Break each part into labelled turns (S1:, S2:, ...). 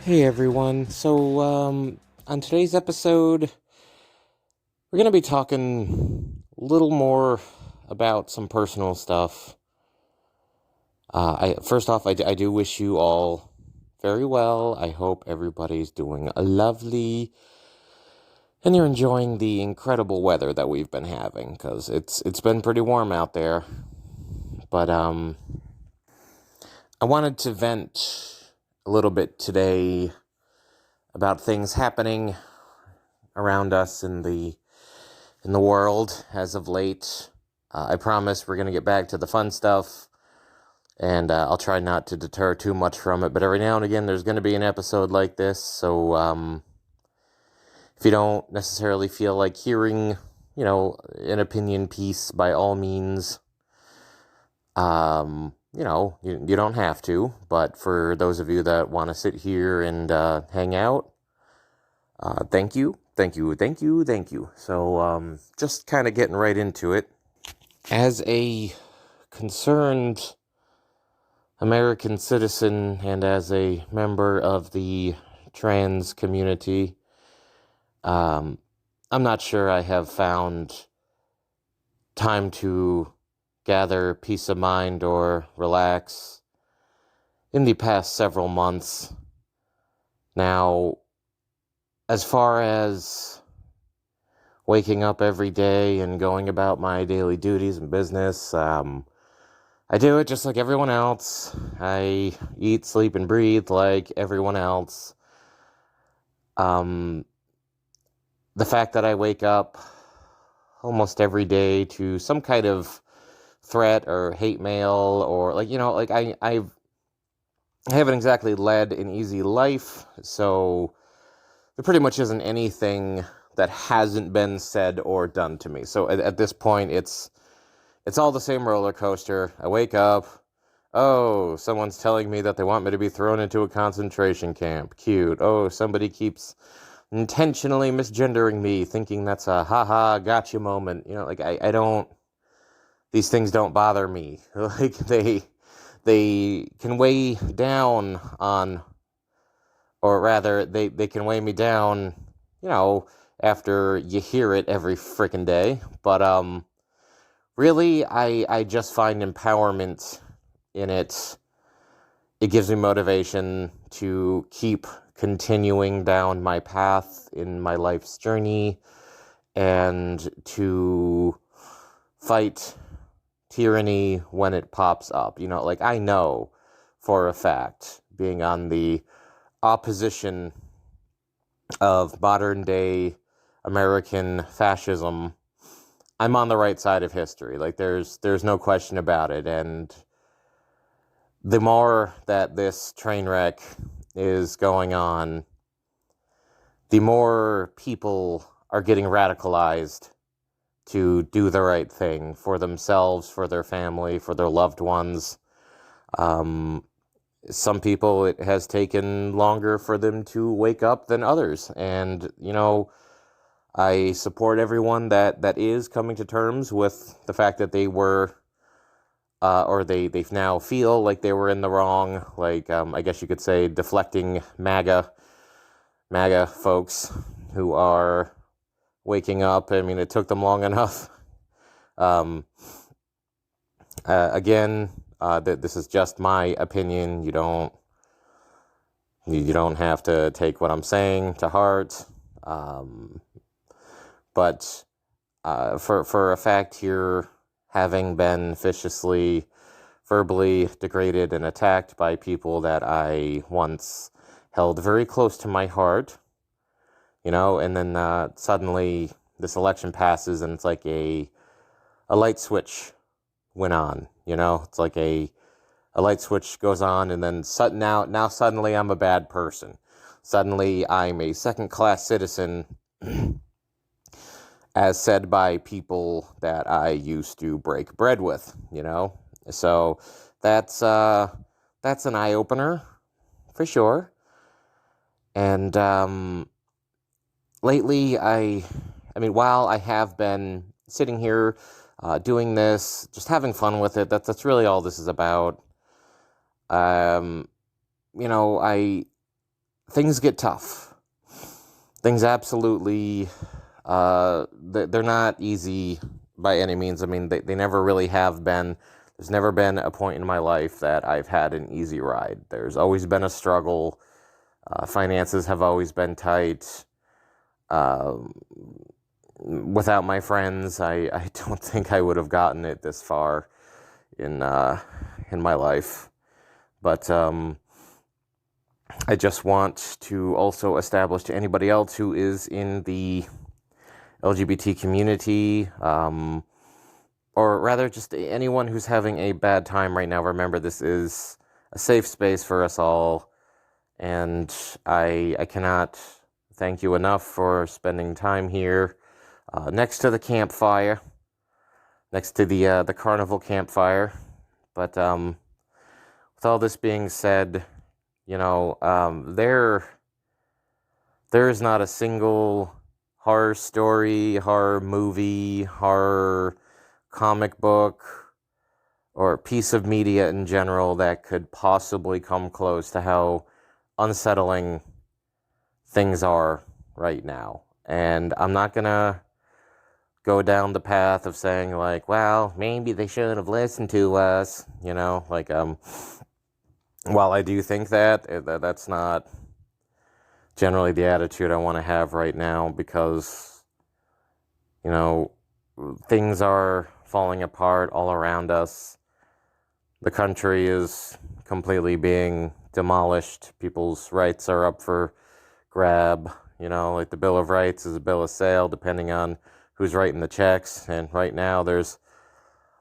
S1: Hey everyone. On today's episode, we're going to be talking a little more about some personal stuff. First off, I do wish you all very well. I hope everybody's doing lovely and you're enjoying the incredible weather that we've been having, because it's been pretty warm out there. But I wanted to vent a little bit today about things happening around us in the world as of late. I promise we're going to get back to the fun stuff, and I'll try not to deter too much from it, but every now and again there's going to be an episode like this, so if you don't necessarily feel like hearing, an opinion piece, by all means, you don't have to, but for those of you that want to sit here and hang out, thank you. So, just kind of getting right into it. As a concerned American citizen and as a member of the trans community, I'm not sure I have found time to gather peace of mind or relax in the past several months. Now, as far as waking up every day and going about my daily duties and business, I do it just like everyone else. I eat, sleep, and breathe like everyone else. The fact that I wake up almost every day to some kind of threat or hate mail, or I haven't exactly led an easy life, so there pretty much isn't anything that hasn't been said or done to me. So at this point, it's all the same roller coaster. I wake up, oh, someone's telling me that they want me to be thrown into a concentration camp. Cute. Oh, somebody keeps intentionally misgendering me, thinking that's a haha gotcha moment. I don't, these things don't bother me. They can weigh down on, or rather, they can weigh me down, after you hear it every freaking day. But really, I just find empowerment in it. It gives me motivation to keep continuing down my path in my life's journey and to fight tyranny when it pops up. I know for a fact, being on the opposition of modern day American fascism, I'm on the right side of history. There's no question about it. And the more that this train wreck is going on, the more people are getting radicalized to do the right thing for themselves, for their family, for their loved ones. Some people, it has taken longer for them to wake up than others. And, I support everyone that is coming to terms with the fact that they were, or they now feel like they were in the wrong. I guess you could say deflecting MAGA folks who are waking up. I mean, it took them long enough. Again, this is just my opinion. You don't have to take what I'm saying to heart. But for a fact here, having been viciously, verbally degraded and attacked by people that I once held very close to my heart, and then suddenly this election passes and it's like a light switch went on. It's like a light switch goes on, and then now suddenly I'm a bad person. Suddenly I'm a second-class citizen, as said by people that I used to break bread with, So that's an eye-opener, for sure. And lately, I mean, while I have been sitting here doing this, just having fun with it, that's really all this is about. I things get tough. Things absolutely, they're not easy by any means. I mean, they never really have been. There's never been a point in my life that I've had an easy ride. There's always been a struggle. Finances have always been tight. Without my friends, I don't think I would have gotten it this far in my life. But I just want to also establish to anybody else who is in the LGBT community, or rather just anyone who's having a bad time right now, remember this is a safe space for us all, and I cannot thank you enough for spending time here next to the campfire, next to the carnival campfire. But with all this being said, you know, there is not a single horror story, horror movie, horror comic book, or piece of media in general that could possibly come close to how unsettling things are right now. And I'm not gonna go down the path of saying, like, well, maybe they should have listened to us, you know, like, while I do think that's not generally the attitude I want to have right now, because, you know, things are falling apart all around us. The country is completely being demolished. People's rights are up for grab. You know, like the Bill of Rights is a bill of sale depending on who's writing the checks. And right now there's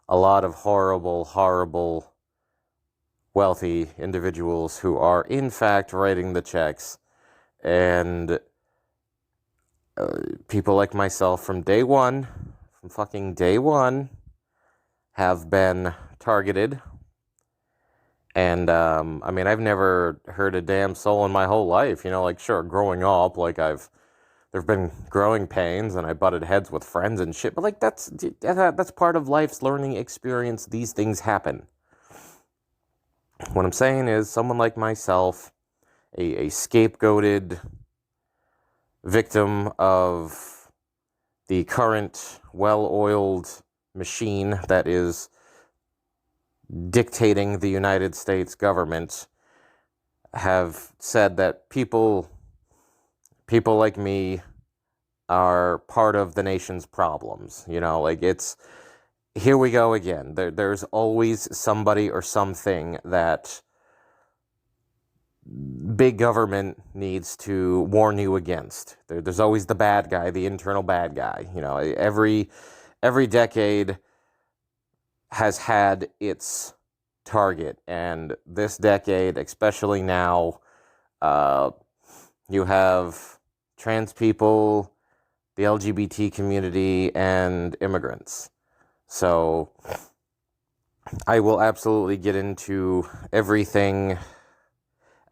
S1: a lot of horrible wealthy individuals who are in fact writing the checks. And people like myself from fucking day one, have been targeted. And, I mean, I've never heard a damn soul in my whole life, you know, like, sure, growing up, like, there've been growing pains, and I butted heads with friends and shit, but, like, that's part of life's learning experience. These things happen. What I'm saying is, someone like myself, a scapegoated victim of the current well-oiled machine that is dictating the United States government, have said that people like me are part of the nation's problems. You know, like, it's, here we go again. There's always somebody or something that big government needs to warn you against. There's always the bad guy, the internal bad guy. You know, every decade has had its target, and this decade, especially now, you have trans people, the LGBT community, and immigrants. So I will absolutely get into everything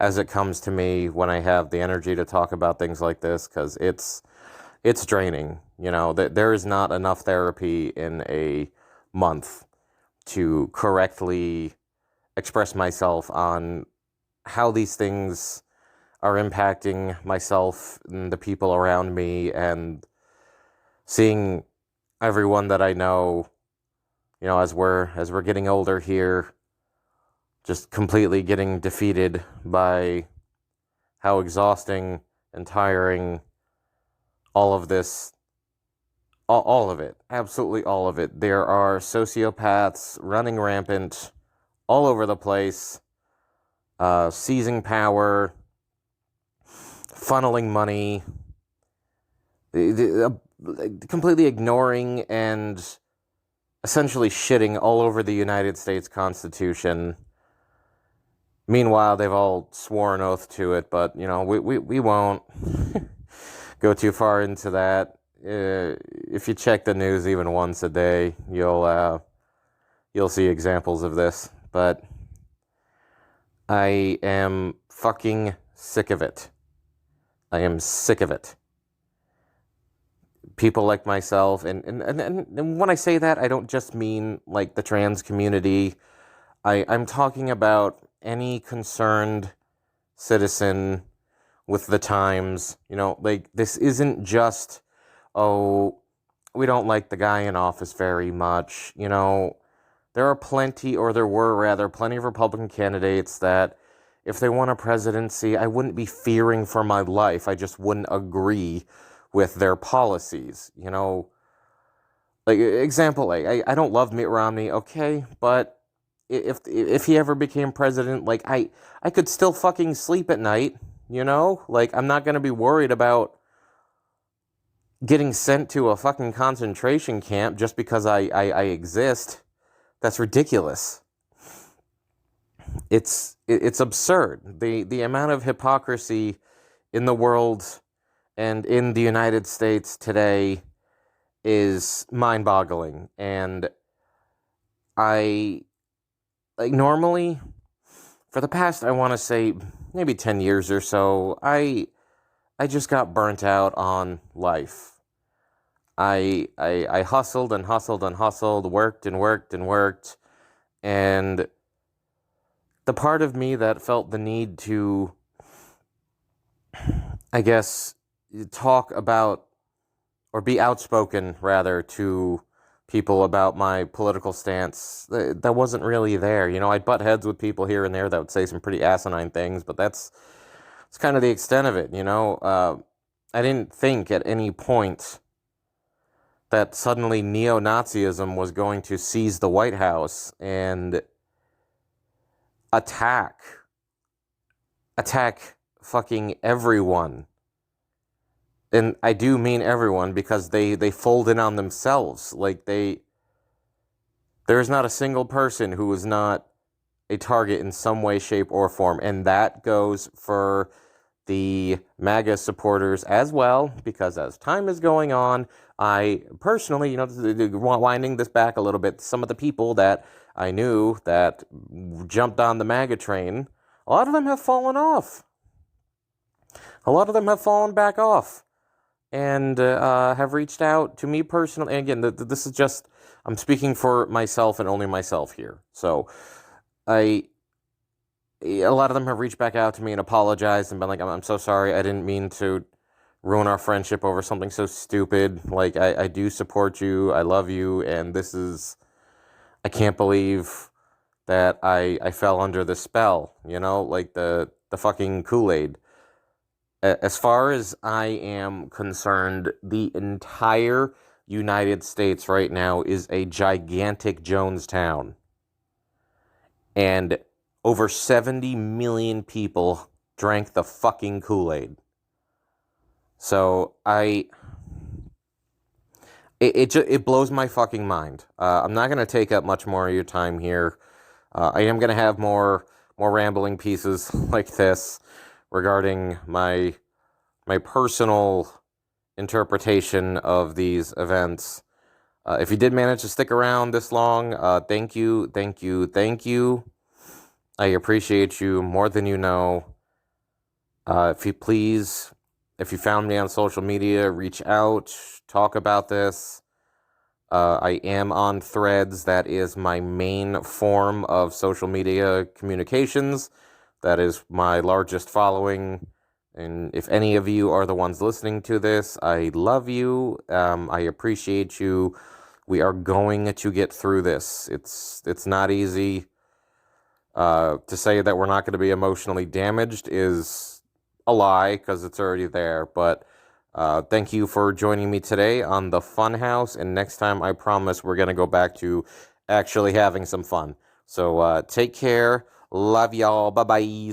S1: as it comes to me when I have the energy to talk about things like this, because it's draining. You know, there is not enough therapy in a month to correctly express myself on how these things are impacting myself and the people around me, and seeing everyone that I know, you know, as we're getting older here, just completely getting defeated by how exhausting and tiring all of this, all of it, absolutely all of it. There are sociopaths running rampant all over the place, seizing power, funneling money, completely ignoring and essentially shitting all over the United States Constitution. Meanwhile, they've all sworn oath to it, but, you know, we won't go too far into that. If you check the news even once a day, you'll see examples of this. But I am fucking sick of it. I am sick of it. People like myself, and when I say that, I don't just mean, like, the trans community. I'm talking about any concerned citizen with the times. Like, this isn't just, oh, we don't like the guy in office very much. There are plenty, or there were rather, plenty of Republican candidates that if they won a presidency, I wouldn't be fearing for my life. I just wouldn't agree with their policies. Like, example A, I don't love Mitt Romney, okay, but if he ever became president, like, I could still fucking sleep at night, Like, I'm not going to be worried about getting sent to a fucking concentration camp just because I exist. That's ridiculous. It's absurd. The amount of hypocrisy in the world and in the United States today is mind-boggling. And normally, for the past, I want to say, maybe 10 years or so, I just got burnt out on life. I hustled and hustled and hustled, worked and worked and worked, and the part of me that felt the need to, I guess, talk about, or be outspoken, rather, to people about my political stance, that wasn't really there. I'd butt heads with people here and there that would say some pretty asinine things, but that's kind of the extent of it, I didn't think at any point that suddenly neo-Nazism was going to seize the White House and attack fucking everyone. And I do mean everyone, because they fold in on themselves. Like, there is not a single person who is not a target in some way, shape, or form. And that goes for the MAGA supporters as well, because as time is going on, I personally, winding this back a little bit, some of the people that I knew that jumped on the MAGA train, a lot of them have fallen off. A lot of them have fallen back off and have reached out to me personally. And again, this is just, I'm speaking for myself and only myself here. So a lot of them have reached back out to me and apologized and been like, I'm so sorry, I didn't mean to ruin our friendship over something so stupid. Like, I do support you, I love you, and I can't believe that I fell under the spell, like the fucking Kool-Aid. As far as I am concerned, the entire United States right now is a gigantic Jonestown. And over 70 million people drank the fucking Kool-Aid. So it blows my fucking mind. I'm not going to take up much more of your time here. I am going to have more rambling pieces like this regarding my personal interpretation of these events. If you did manage to stick around this long, thank you. I appreciate you more than you know. If you found me on social media, reach out, talk about this. I am on Threads. That is my main form of social media communications. That is my largest following. And if any of you are the ones listening to this, I love you. I appreciate you. We are going to get through this. It's not easy. To say that we're not going to be emotionally damaged is a lie, because it's already there. But thank you for joining me today on the Funhouse. And next time, I promise we're going to go back to actually having some fun. So take care. Love y'all. Bye-bye.